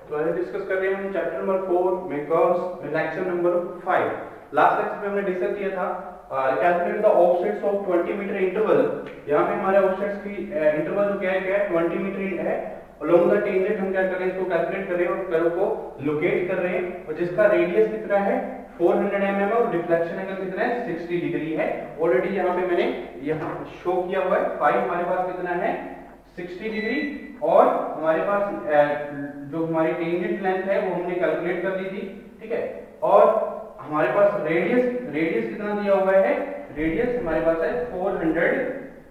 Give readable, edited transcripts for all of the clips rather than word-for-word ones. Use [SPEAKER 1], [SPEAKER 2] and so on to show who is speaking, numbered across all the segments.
[SPEAKER 1] तो आज डिस्कस कर रहे हैं हम चैप्टर नंबर 4 मेकर्स लेक्चर नंबर 5। लास्ट लेक्चर में हमने डिस्कस किया था calculate the offsets of 20 metre interval. यहाँ पे हमारे ऑफसेट्स की इंटरवल जो क्या है 20 मीटर है। अलोंग द टेंजेंट हम क्या कर रहे हैं, इसको कैलकुलेट कर रहे हैं और कर्व को लोकेट कर रहे हैं, और जिसका रेडियस कितना है 400 mm और डिफ्लेक्शन एंगल कितना है 60 डिग्री है। ऑलरेडी यहाँ पे मैंने यहाँ शो किया हुआ है। फाई हमारे पास कितना है 60 डिग्री, और हमारे पास जो हमारी टेंजेंट लेंथ है वो हमने कैलकुलेट कर दी थी, ठीक है। और हमारे पास रेडियस कितना दिया हुआ है, रेडियस हमारे पास है 400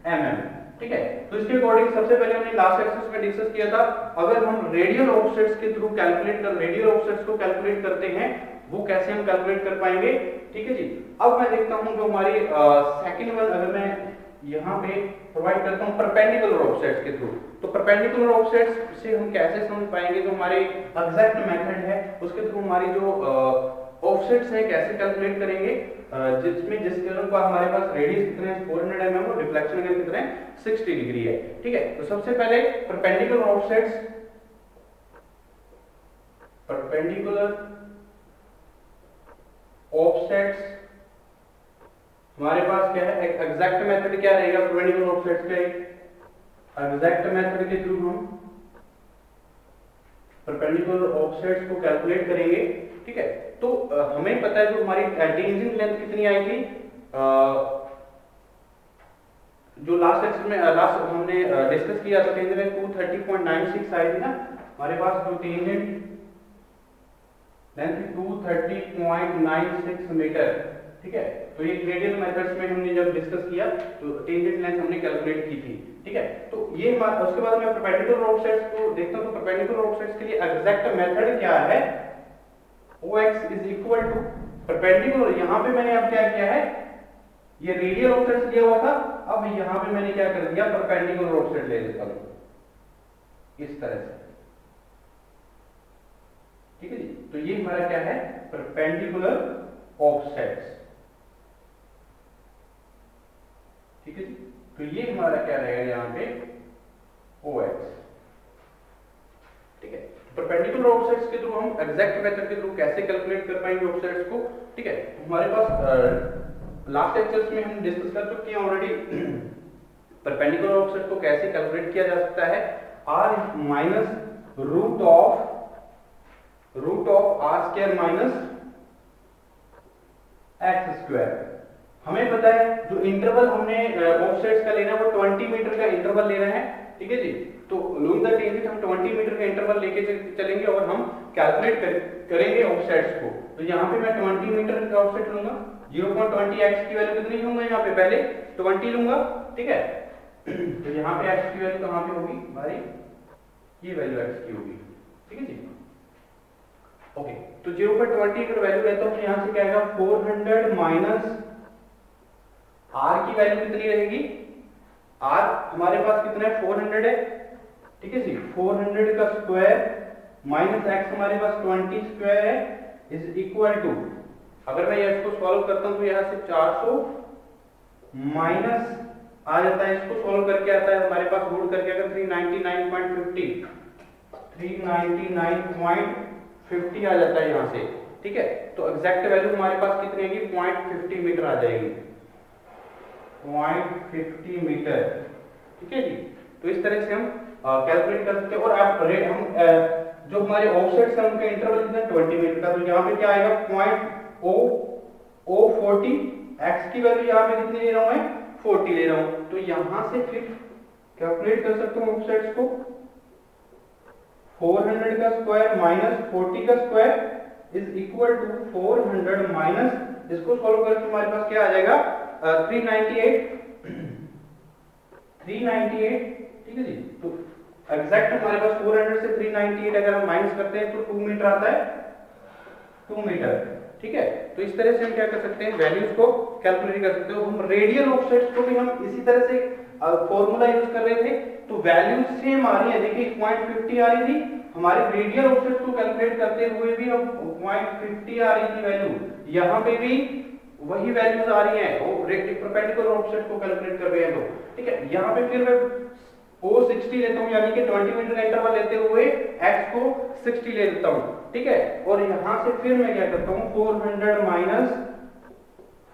[SPEAKER 1] mm, ठीक है। तो इसके अकॉर्डिंग सबसे पहले हमने लास्ट एक्सरसाइज में डिस्कस किया था, अगर हम रेडियल ऑफसेट्स के थ्रू रेडियल ऑफसेट्स को कैलकुलेट करते हैं वो कैसे हम कैलकुलेट कर पाएंगे, ठीक है जी। अब मैं देखता हूं जो हमारी सेकंड वन, अगर मैं यहाँ पे प्रोवाइड करता हूँ परपेंडिकुलर ऑफसेट्स के थ्रू, तो परपेंडिकुलर ऑफसेट्स से हम कैसे समझ पाएंगे, जो हमारे एग्जैक्ट मेथड है उसके थ्रू हमारी जो ऑफसेट्स है कैसे कैलकुलेट करेंगे, जिसमें जिस कर्व का हमारे पास रेडियस कितना है 400 mm और डिफ्लेक्शन एंगल कितना है 60 डिग्री है, ठीक है। तो सबसे पहले परपेंडिकुलर ऑफसेट्स हमारे पास क्या है, एक एग्जैक्ट मेथड क्या रहेगा परपेंडिकुलर ऑफसेट्स का, एग्जैक्ट मेथड के थ्रू हम परपेंडिकुलर ऑफसेट्स को कैलकुलेट करेंगे, ठीक है। तो हमें पता है जो हमारी टेंजेंट लेंथ कितनी आई थी, जो लास्ट लेक्चर में हमने डिस्कस किया था, टेंजेंट लेंथ 230.96 आई थी ना हमारे पास, जो टेंजेंट लेंथ 230.96 मीटर, ठीक है। तो ये रेडियल मेथड्स में हमने जब डिस्कस किया तो टेंजेंट लेंथ हमने कैलकुलेट की थी, ठीक है। तो ये उसके बाद मैं परपेंडिकुलर ऑफसेट्स को देखता हूं, तो परपेंडिकुलर ऑफसेट्स के लिए एग्जैक्ट मेथड क्या है, OX is equal to perpendicular. यहां पे मैंने अब क्या किया है, ये रेडियल ऑफसेट दिया हुआ था, अब यहां पे मैंने क्या कर दिया परपेंडिकुलर ऑफसेट ले लेता हूं इस तरह से, ठीक है जी। तो ये हमारा क्या है परपेंडिकुलर ऑफसेट्स, ठीक है जी। तो ये हमारा क्या रहेगा यहाँ पे OX, ठीक है। परपेंडिकुलर ऑफसेट्स के थ्रू हम एग्जैक्ट मेथड के थ्रू कैसे कैलकुलेट कर पाएंगे ऑफसेट्स को, ठीक है। हमारे पास लास्ट लेक्चर्स में हम डिस्कस कर चुके हैं ऑलरेडी परपेंडिकुलर ऑफसेट को कैसे कैलकुलेट किया जा सकता है, r minus root of r square minus x square. हमें पता है जो इंटरवल हमने ऑफसेट्स का लेना है वो 20 मीटर का इंटरवल लेना है, ठीक है जी। तो लूइंग द टेंजेंट हम 20 मीटर का इंटरवल लेके चलेंगे और हम कैलकुलेट करेंगे ऑफसेट्स को। तो यहाँ पे मैं 20 मीटर का ऑफसेट लूंगा, 0.20 x की वैल्यू कितनी लूंगा, यहाँ पे पहले 20 लूंगा, ठीक है। तो यहाँ पे x की वैल्यू कहाँ पे होगी हमारी, ये वैल्यू x की होगी, ठीक है जी। ओके, तो 0.20 अगर वैल्यू है तो यहाँ से क्या आएगा 400 माइनस r की वैल्यू कितनी रहेगी, r हमारे पास कितना है 400 है, ठीक है जी। 400 का स्क्वायर माइनस x हमारे पास 20 स्क्वायर है इज इक्वल टू, अगर मैं इसको सॉल्व करता हूं तो यहां से 400 माइनस आ जाता है, इसको सॉल्व करके आता है हमारे पास रूट करके अगर 399.50 आ जाता है यहां से, ठीक है। तो एग्जैक्ट वैल्यू हमारे पास कितनी आएगी 0.50 मीटर आ जाएगी, 0.50 मीटर, ठीक है जी। तो इस तरह से हम कैलकुलेट कर सकते हैं। और आप हम जो हमारे ऑफसेट्स हैं उनका इंटरवल कितना है 20 मीटर का, तो यहाँ पे क्या आएगा 0.040, x की वैल्यू यहाँ पे कितनी ले रहा हूँ मैं 40 ले रहा हूँ, तो यहाँ से फिर कैलकुलेट कर सकता हूँ ऑफसेट्स को, 400 का स्क्वायर माइनस 40 का square is equal to 400 minus, इसको सॉल्व करके हमारे पास क्या आ जाएगा 398, ठीक है जी। तो एग्जैक्ट हमारे पास 400 से 398 अगर हम माइनस करते हैं तो 2 मीटर आता है, 2 मीटर, ठीक है। तो इस तरह से हम क्या कर सकते हैं वैल्यूज को कैलकुलेट कर सकते हो। हम रेडियल ऑफसेट्स को भी हम इसी तरह से फॉर्मूला यूज कर रहे थे, तो वैल्यूज सेम आ रही है, देखिए 0.50 आ रही थी हमारे रेडियल ऑफसेट्स को कैलकुलेट करते हुए भी हम 0.50 आ रही थी वैल्यू, यहाँ पे भी वही वैल्यूज आ रही हैं, वो परपेंडिकुलर ऑफसेट को कैलकुलेट कर रहे हैं, तो ठीक है। यहाँ पे फिर मैं O 60 लेता हूँ, यानी कि 20 मीटर का इंटरवल लेते हुए x को 60 ले लेता हूँ, ठीक है। और यहाँ से फिर मैं क्या करता हूँ, 400 माइनस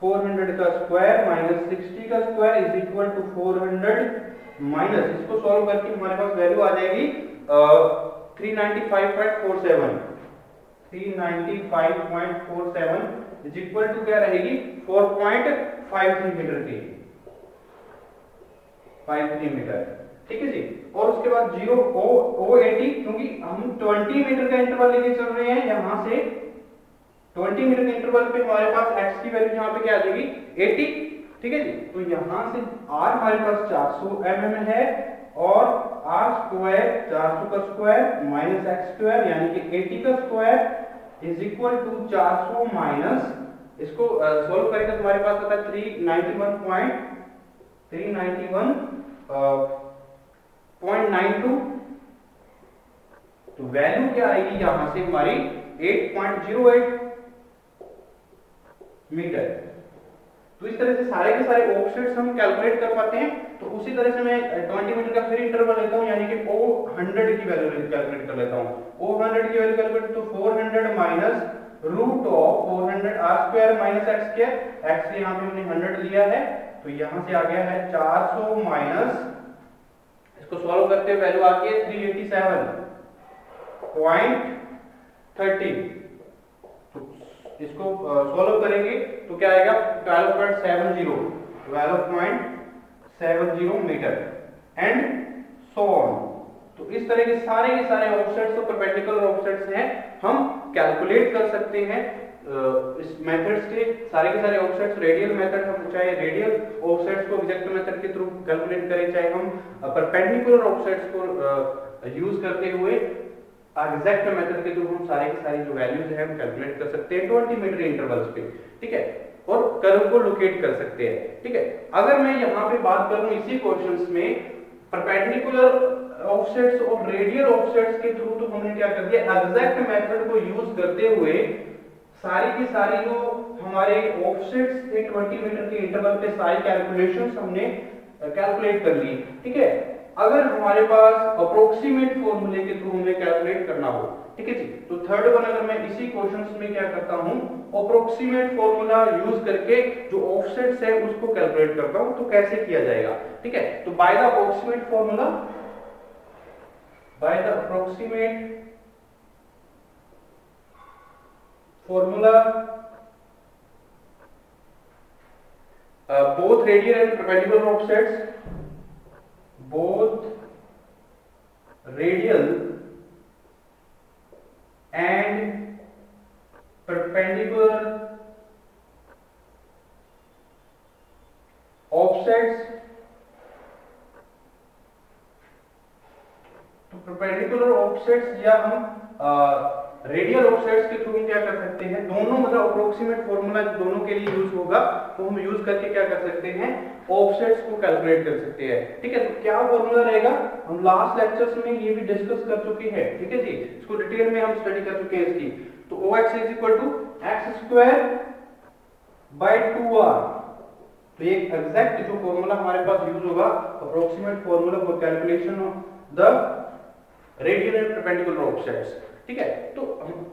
[SPEAKER 1] 400 का स्क्वायर माइनस 60 का square is equal to 400 minus, इसको सॉल्व करके हमारे पास वैल्यू आ जाएगी 395.47, 395.47 इज इक्वल टू क्या रहेगी, 4.53 मीटर की, 53 मीटर, ठीक है जी। और उसके बाद 0 क्योंकि हम 20 मीटर का इंटरवल लेके चल रहे हैं, यहां से 20 मीटर के इंटरवल पे हमारे पास x की वैल्यू यहाँ पे क्या आ जाएगी, 80, ठीक है जी। तो यहां से r हमारे पास 400 mm है और r स्क्वायर 400 का स्क्वायर माइनस x स्क्वायर यानी कि 80 का square is equal to 400 minus, इसको सॉल्व करेंगे तो हमारे पास आता है 391.92, तो वैल्यू क्या आएगी यहां से हमारी 8.08 मीटर। तो इस तरह से सारे के सारे ऑफसेट्स हम कैलकुलेट कर पाते हैं। तो उसी तरह से मैं 20 मीटर का फिर इंटरवल लेता हूं, यानी कि O100 की वैल्यू कैलकुलेट कर लेता हूं। O100 की वैल्यू कैलकुलेट तो 400 minus root of 400 r square minus x square, x यहां पे हमने 100 लिया है, तो यहां से आ गया है 400 माइनस, इसको सॉल्व करते हुए वैल्यू आ गई है 387.30, इसको सॉल्व करेंगे तो क्या आएगा 12.70 मीटर एंड सो ऑन। तो इस तरह के सारे ऑफसेट्स और परपेंडिकुलर ऑफसेट्स हैं, हम कैलकुलेट कर सकते हैं इस मेथड्स के सारे के सारे ऑफसेट्स। रेडियल मेथड, हम चाहे रेडियल ऑफसेट्स को एग्जैक्ट मेथड के थ्रू कैलकुलेट करें, चाहे हम परपेंडिकुलर ऑफसेट्स को यूज करते हुए एग्जैक्ट मेथड के थ्रू हम सारे के सारे जो वैल्यूज है हम कैलकुलेट कर सकते हैं 20 मीटर इंटरवल्स पे, ठीक है, और कर्व को लोकेट कर सकते हैं, ठीक है। अगर मैं यहाँ पे बात करूं इसी क्वेश्चंस में परपेंडिकुलर ऑफसेट्स और रेडियल ऑफसेट्स के थ्रू, तो हमने क्या कर दिया, एग्जैक्ट मेथड को यूज करते हुए सारी की सारी जो हमारे ऑफसेट्स थे 20 मीटर के इंटरवल पे सारी कैलकुलेशंस हमने कैलकुलेट कर ली, ठीक है। अगर हमारे पास अप्रोक्सीमेट फॉर्मूले के थ्रू हमें कैलकुलेट करना हो, ठीक है जी, तो थर्ड वन अगर मैं इसी क्वेश्चंस में क्या करता हूं, अप्रोक्सीमेट फॉर्मूला यूज करके जो ऑफसेट्स है उसको कैलकुलेट करता हूं, तो कैसे किया जाएगा, ठीक है। तो by the approximate formula, by the approximate formula both radial and perpendicular offsets, both radial and perpendicular offsets, तो perpendicular offsets या हम रेडियल ऑफसेट्स के थ्रू हम क्या कर सकते हैं, दोनों मतलब अप्रोक्सीमेट फॉर्मूला दोनों के लिए यूज होगा, तो हम यूज करके क्या कर सकते हैं, ऑफसेट्स को कैलकुलेट कर सकते हैं, ठीक है। तो क्या फॉर्मूला रहेगा, हम लास्ट लेक्चर्स में ये भी डिस्कस कर चुके हैं, ठीक है जी, इसको डिटेल में हम स्टडी कर चुके हैं इसकी। तो OX is equal to X square by 2r, तो ये एग्जैक्ट जो फॉर्मूला हमारे पास यूज होगा approximate formula for calculation of the radial and perpendicular offsets, ठीक है। तो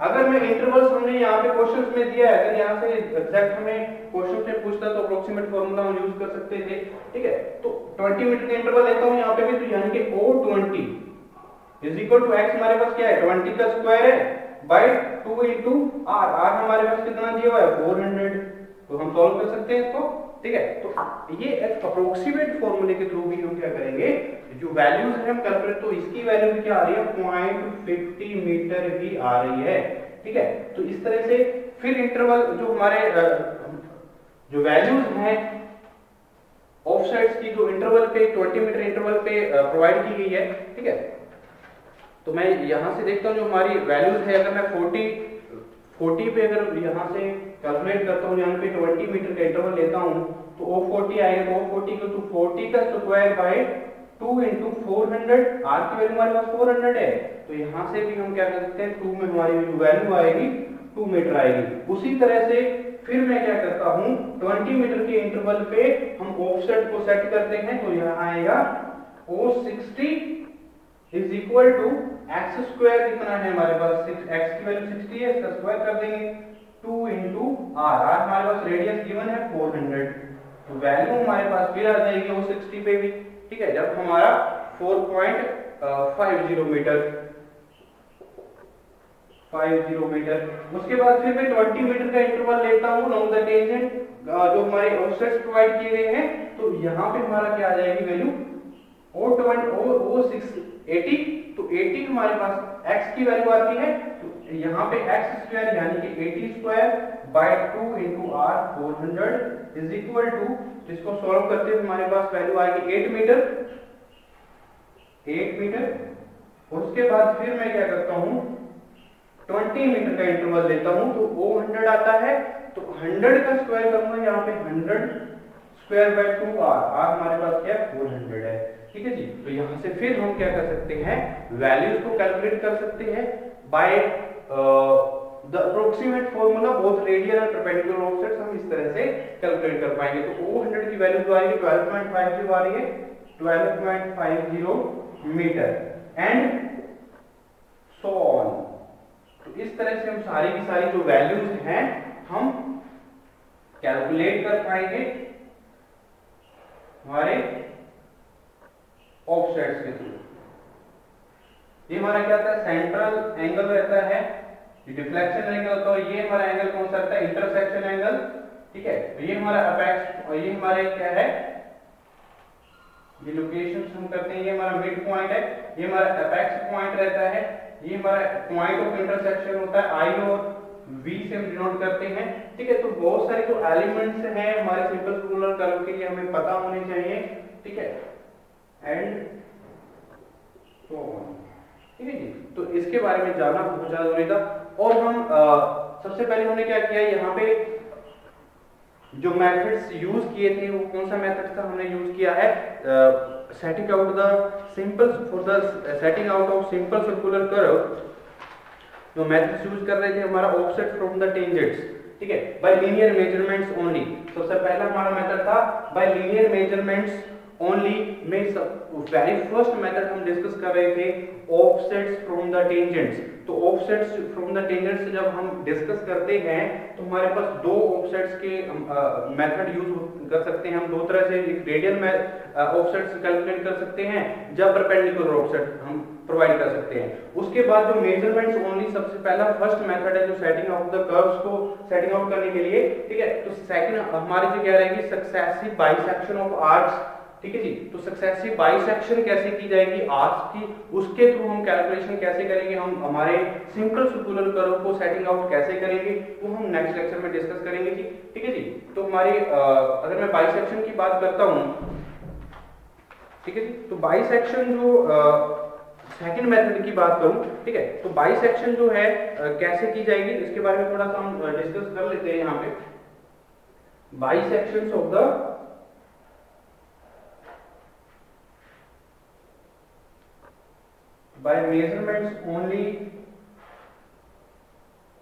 [SPEAKER 1] अगर मैं इंटरवल्स हमने यहाँ पे क्वेश्चंस में दिया है, अगर यहाँ से एग्जैक्ट हमें क्वेश्चन से पूछता तो अप्रोक्सीमेट फॉर्मूला हम यूज कर सकते थे, ठीक है। तो 20 मीटर का इंटरवल लेता हूँ यहाँ पे भी, तो यानी कि O20 is equal to x हमारे पास क्या है 20 का स्क्वायर है बाय 2 इंटू आर, आर हमारे पास कितना दिया हुआ है 400, तो हम सॉल्व कर सकते हैं इसको, ठीक है। तो ये अप्रोक्सीमेट फॉर्मूले के थ्रू भी हम क्या करेंगे, जो वैल्यूज है हम कैलकुलेट, तो इसकी वैल्यू भी क्या आ रही है 0.50 मीटर ही आ रही है, ठीक है। तो इस तरह से फिर इंटरवल जो हमारे जो वैल्यूज हैं ऑफसेट्स की, जो इंटरवल पे 20 मीटर इंटरवल पे प्रोवाइड की गई है, ठीक है। तो मैं यहां से देखता हूं जो हमारी वैल्यूज है, अगर मैं 40 पे अगर यहां से कैलकुलेट करता हूं, यहां पे 20 मीटर का इंटरवल लेता हूं, तो O40 आएगा, तो O40 को तो 40 का स्क्वायर बाय 2 इंटू 400, आर की वैल्यू हमारे पास 400 है, तो यहां से भी हम क्या कर सकते हैं 2 में हमारी जो वैल्यू आएगी 2 मीटर आएगी। उसी तरह से फिर मैं क्या करता हूं 20 मीटर के इंटरवल पे हम ऑफसेट को सेट करते हैं, तो यहां आएगा O60 is equal to X square कितना है हमारे पास, एक्स की वैल्यू 60 है, इसका स्क्वायर कर देंगे 2 इंटू आर, आर हमारे पास रेडियस गिवन है 400, तो वैल्यू हमारे पास फिर आ जाएगी O60 पे भी, ठीक है, जब हमारा 4.50 मीटर 50 मीटर। उसके बाद फिर मैं 20 मीटर का इंटरवल लेता हूँ लॉन्ग द टेंजेंट, जो हमारे ऑफसेट्स प्रोवाइड किए गए हैं, तो यहाँ पे हमारा क्या आ जाएगी वैल्यू O80, तो 80 हमारे पास x की वैल्यू आती है, तो यहाँ पे x स्क्वायर यानी कि 80 square by 2 into R 400 is equal to, इसको सॉल्व करते हुए हमारे पास वैल्यू आएगी 8 मीटर, 8 मीटर। और उसके बाद फिर मैं क्या करता हूँ 20 मीटर का इंटरवल लेता हूँ, तो वो 100 आता है, तो 100 का स्क्वायर करूंगा यहाँ पे 100 स्क्वायर बाय 2 आर, आर हमारे पास क्या 400 है, ठीक है जी। तो यहाँ से फिर हम क्या कर सकते हैं, वैल्यूज को कैलकुलेट कर सकते हैं by the approximate formula both radial and perpendicular offsets, हम इस तरह से कैलकुलेट कर पाएंगे। तो वो 100 की वैल्यू जो आएगी 12.50 आ रही है, 12.50 मीटर एंड सो ऑन। तो इस तरह से हम सारी की सारी जो वैल्यूज हैं हम कैलकुलेट कर पाएंगे हमारे ऑफसेट्स के थ्रू। ये हमारा क्या होता है, सेंट्रल एंगल रहता है, ये डिफ्लेक्शन एंगल होता है, ये हमारा एंगल कौन सा रहता है, इंटरसेक्शन एंगल, ठीक है। तो ये हमारा अपेक्स और ये हमारे क्या है, ये लोकेशन हम करते हैं, ये हमारा मिड पॉइंट है, ये हमारा अपेक्स पॉइंट रहता है, ये हमारा पॉइंट ऑफ इंटरसेक्शन होता है, आई और वी से हम डिनोट करते हैं, ठीक है। तो बहुत सारे जो एलिमेंट्स हैं हमारे सिंपल रूलर कर्व के लिए हमें पता होने चाहिए, ठीक है, एंड तो ठीक है जी। तो इसके बारे में जानना बहुत ज्यादा जरूरी था। और हम सबसे पहले हमने क्या किया, यहाँ पे जो मेथड्स यूज किए थे वो कौन सा मेथड था, हमने यूज किया है setting out the simple for the setting out of simple circular curve. जो मेथड्स यूज कर रहे थे हमारा ऑफसेट फ्रॉम द टेंजेंट्स, ठीक है, बाय लीनियर मेजरमेंट्स ओनली। सबसे पहला हमारा मेथड था बाय लीनियर मेजरमेंट्स ओनली में वेरी फर्स्ट मेथड हम डिस्कस कर रहे थे ऑफसेट्स फ्रॉम द टेंजेंट्स। तो ऑफसेट्स फ्रॉम द टेंजेंट्स जब हम डिस्कस करते हैं तो हमारे पास दो ऑफसेट्स के मेथड यूज कर सकते हैं हम दो तरह से, एक रेडियल में ऑफसेट्स कैलकुलेट कर सकते हैं, जब परपेंडिकुलर ऑफसेट हम प्रोवाइड कर सकते हैं। उसके बाद जो मेजरमेंट्स ओनली सबसे पहला फर्स्ट मेथड है जो सेटिंग ऑफ द कर्व्स को सेटिंग आउट करने के लिए, ठीक है। तो सेकंड हमारी जो क्या रहेगी सक्सेसिव बाइसेक्शन ऑफ आर्क्स, ठीक है जी। तो सक्सेसिव बाइसेक्शन कैसे की जाएगी आर्क्स की, उसके थ्रू हम कैलकुलेशन कैसे करेंगे, हम हमारे सिंपल सर्कुलर कर्व को सेटिंग आउट कैसे करेंगे वो हम नेक्स्ट लेक्चर में डिस्कस करेंगे जी, ठीक है जी। तो हमारी अगर मैं बाइसेक्शन की बात करता हूं, ठीक है जी, तो बाइसेक्शन जो सेकंड मेथड की बात करूं, ठीक है, तो बाइसेक्शन जो है कैसे की जाएगी इसके बारे में थोड़ा सा हम डिस्कस कर लेते हैं। यहाँ पे bisections of the by measurements only,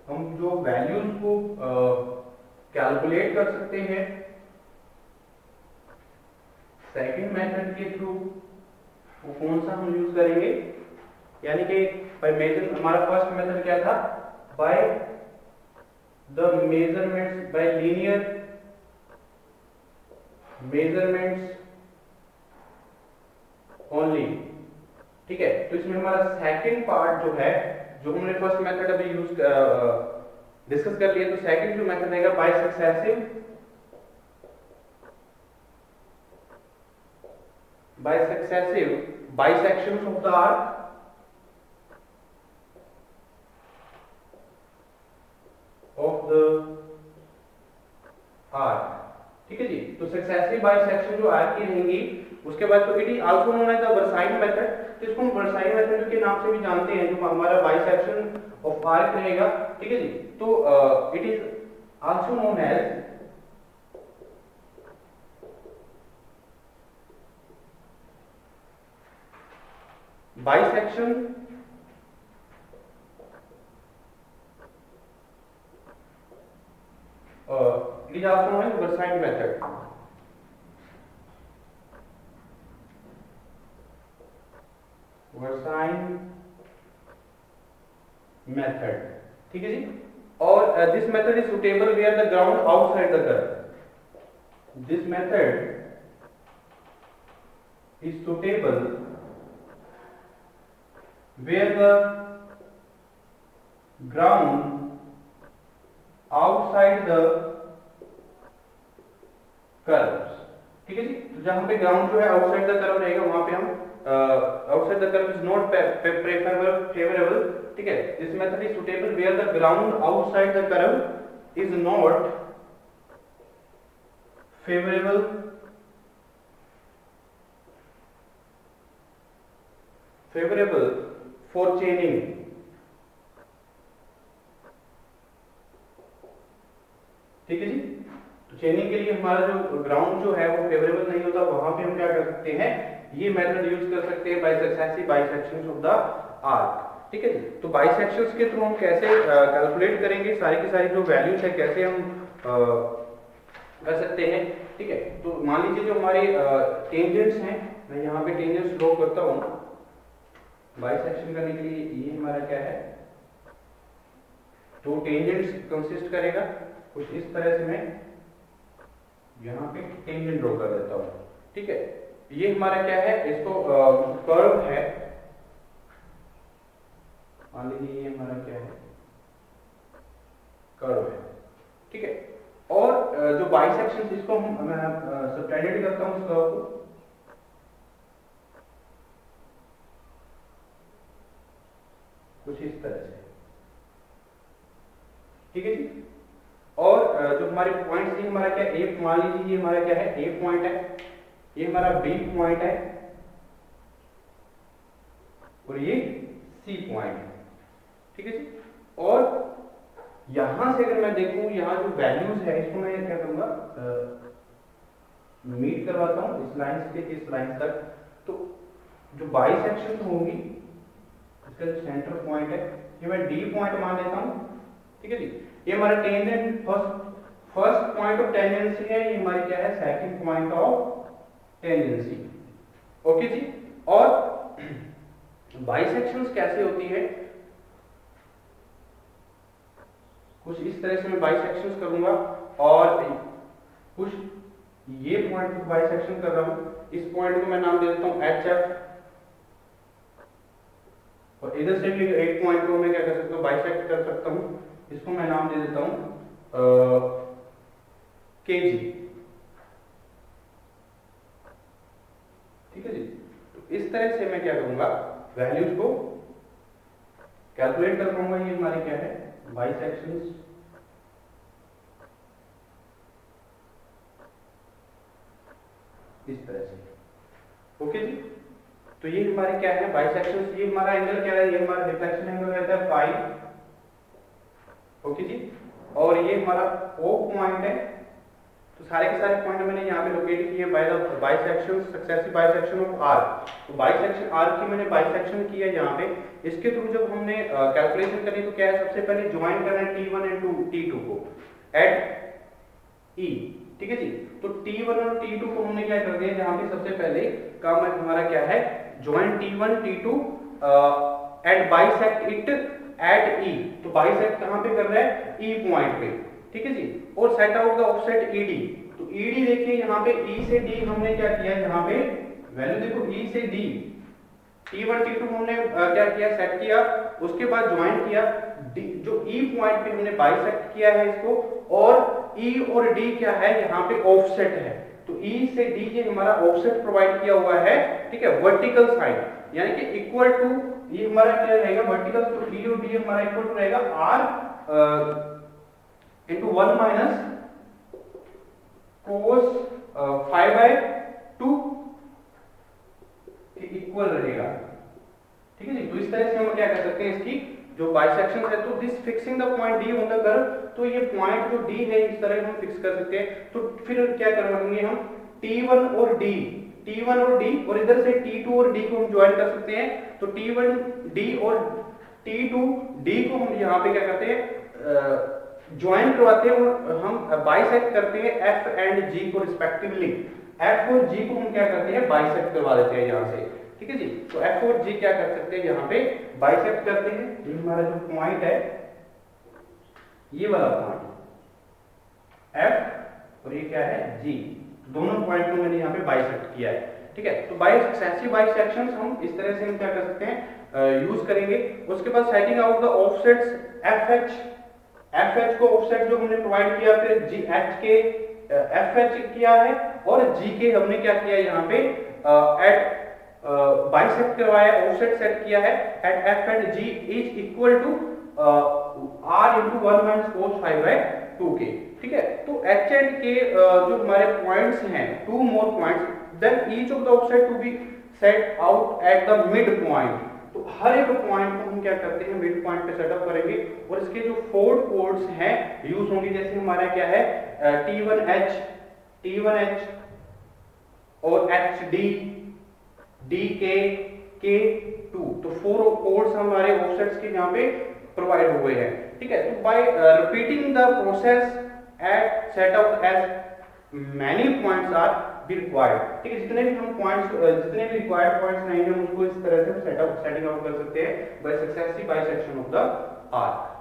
[SPEAKER 1] हम जो वैल्यूज को कैलकुलेट कर सकते हैं सेकंड मेथड के थ्रू, वो कौन सा हम यूज करेंगे, यानी कि बाय मेजर हमारा फर्स्ट मेथड क्या था, by the measurements bye linear measurements only, ठीक है। तो इसमें हमारा सेकंड पार्ट जो है, जो हमने फर्स्ट मेथड अभी यूज डिस्कस कर लिया, तो सेकंड जो मेथड रहेगा by successive bisections of the arc of the arc, ठीक है जी। तो सक्सेसिव बाइसेक्शन जो आर्क की रहेंगी, उसके बाद तो it is also known as the versine method, तो इसको हम वर्साइल मेथड के नाम से भी जानते हैं, जो हमारा बाइसेक्शन ऑफ आर्क रहेगा, ठीक है जी। तो it is also known as bisection it is also known as versine method. Method, ठीक है जी। और this method is suitable where the ground outside the curve. दिस मेथड is suitable where the ground outside the curves, ठीक है जी। तो जहां पे ग्राउंड जो है आउटसाइड द कर्व रहेगा वहां पे हम outside the curve is not favourable, ठीक है। This method is suitable where the ground outside the curve is not favourable for chaining, ठीक है जी। तो चेनिंग के लिए हमारा जो ग्राउंड जो है वो फेवरेबल नहीं होता, वहां पे हम क्या कर सकते हैं, ये मेथड यूज कर सकते हैं by successive bisections of the arc, ठीक है जी। तो बाइसेक्शंस के थ्रू हम कैसे कैलकुलेट करेंगे सारी की सारी जो वैल्यूज है कैसे हम कर सकते हैं, ठीक है। तो मान लीजिए जो हमारे टेंजेंट्स हैं, मैं यहाँ पे टेंजेंट्स ड्रॉ करता हूँ बाइसेक्शन करने के लिए। ये हमारा क्या है, दो टेंजेंट्स कंसिस्ट करेगा कुछ इस तरह से। मैं यहाँ पे टेंजेंट ड्रॉ कर देता हूँ, ठीक है। ये हमारा क्या है, इसको कर्व है, मान लीजिए ये हमारा क्या है, कर्व है, ठीक है। और जो बाइसेक्शन इसको मैं सबटेंडेड करता हूँ इस कर्व को, कुछ इस तरह से, ठीक है जी। और जो हमारे पॉइंट्स ये हमारा क्या है, ए मान लीजिए ये हमारा क्या है, ए पॉइंट है, ये हमारा बी पॉइंट है और ये सी पॉइंट है, ठीक है जी। और यहां से अगर मैं देखूं, यहाँ जो वैल्यूज है इसको मैं क्या करूंगा, मीट करवाता हूं इस लाइन से इस लाइन तक। तो जो बाइसेक्शन होंगी इसका जो सेंटर पॉइंट है ये मैं डी पॉइंट मान लेता हूं, ठीक है जी। ये हमारा tangent first point of tangency है, ये हमारी क्या है, second point of tangency, okay जी। और बाइसेक्शंस कैसे होती है, कुछ इस तरह से मैं बाइसेक्शंस करूंगा और कुछ ये पॉइंट को बाइसेक्शन कर रहा हूं, इस पॉइंट को मैं नाम दे देता हूं एच एफ, और इधर से भी एक पॉइंट को मैं क्या कर सकता हूं, बाइसेक्ट कर सकता हूं, इसको मैं नाम दे देता हूं केजी, ठीक है जी। तो इस तरह से मैं क्या करूंगा, वैल्यूज को कैलकुलेट कर पाऊंगा। ये हमारी क्या है, बाइसेक्शंस, इस तरह से, ओके जी। तो ये हमारे क्या है बाइसेक्शंस। ये हमारा एंगल क्या है, ये हमारा डिफ्लेक्शन एंगल रहता है फाई, ओके जी। और ये हमारा ओ पॉइंट है। तो सारे के सारे पॉइंट मैंने यहाँ पे लोकेट किए by the bisection, successive bisection of arc. तो बाइसेक्शन आर्क की मैंने बाइसेक्शन किया यहाँ पे। इसके थ्रू जब हमने कैलकुलेशन करी तो क्या है, सबसे पहले ज्वाइन करना है T1 एंड T2 को एट E, ठीक है जी। तो T1 और T2 को हमने क्या कर दिया, यहाँ पे सबसे पहले काम हमारा क्या है, join T1 T2 and bisect it at E। तो बाइसेक्ट कहाँ पे कर रहा है, E पॉइंट पे, ठीक है जी। और set out the offset ED। तो ED देखिए यहाँ पे E से D हमने क्या किया, यहाँ पे वैल्यू देखो E से D, T1 T2 हमने क्या किया, सेट किया, उसके बाद ज्वाइन किया जो E पॉइंट पे हमने बाइसेक्ट किया है इसको, और E और D क्या है, यहाँ पे ऑफसेट है। तो E से D ये हमारा ऑफसेट प्रोवाइड किया हुआ है, ठीक है, वर्टिकल साइड, यानी कि इक्वल टू, ये हमारा क्या रहेगा वर्टिकल, तो E और D हमारा इक्वल टू रहेगा R into 1 minus cos 5/2 equal रहेगा, ठीक है जी। तो इस तरह से हम क्या कर सकते हैं, इसकी जो बाइसेक्शन है, तो this fixing the point D on the curve, तो ये पॉइंट जो D है इस तरह हम फिक्स कर सकते हैं। तो फिर क्या करवाएंगे हम, T1 और D, T1 और D, और इधर से T2 और D को हम ज्वाइन कर सकते हैं। तो T1 D और T2 D को हम यहाँ पे क्या करते हैं, ज्वाइन करवाते हैं, और हम बाइसेक्ट करते हैं F एंड G को रिस्पेक्टिवली। F और G को हम क्या करते हैं, बाइसेक्ट करवा देते हैं यहाँ से। ठीक है जी। तो F और G क्या कर सकते हैं, यहाँ पे बाइसेक्ट करते हैं। ये हमारा जो पॉइंट है, ये वाला पॉइंट F और ये क्या है G, दोनों पॉइंट को मैंने यहाँ पे बाइसेक्ट किया है, ठीक है। तो बाई सक्सेसिव बाइसेक्शंस हम इस तरह से हम क्या कर सकते हैं, यूज करेंगे। उसके बाद setting out the offsets FH को ऑफसेट जो हमने प्रोवाइड किया, फिर GH के FH किया है, और G के हमने क्या किया यहाँ पे एट बाइसेक्ट करवाया, ऑफसेट सेट किया है at F and G is equal to R into 1 minus cos 5 by 2k, ठीक है। तो H एंड K जो हमारे पॉइंट्स हैं, two more points, then each of the offset to be set out at the mid point. तो हर एक point को हम क्या करते हैं, मिड पॉइंट पे सेटअप करेंगे, और इसके जो फोर कोड्स हैं यूज होंगे, जैसे हमारा क्या है T1H और HD, DK, K2, तो फोर कोड्स हमारे ऑफसेट्स के यहाँ पे प्रोवाइड हुए हैं, ठीक है। तो by repeating the process at set out as many points are be required, ठीक है। जितने भी हम पॉइंट्स, जितने भी रिक्वायर्ड पॉइंट्स रहेंगे, हम उसको इस तरह से सेटिंग आउट कर सकते हैं by successive bisection of the arc.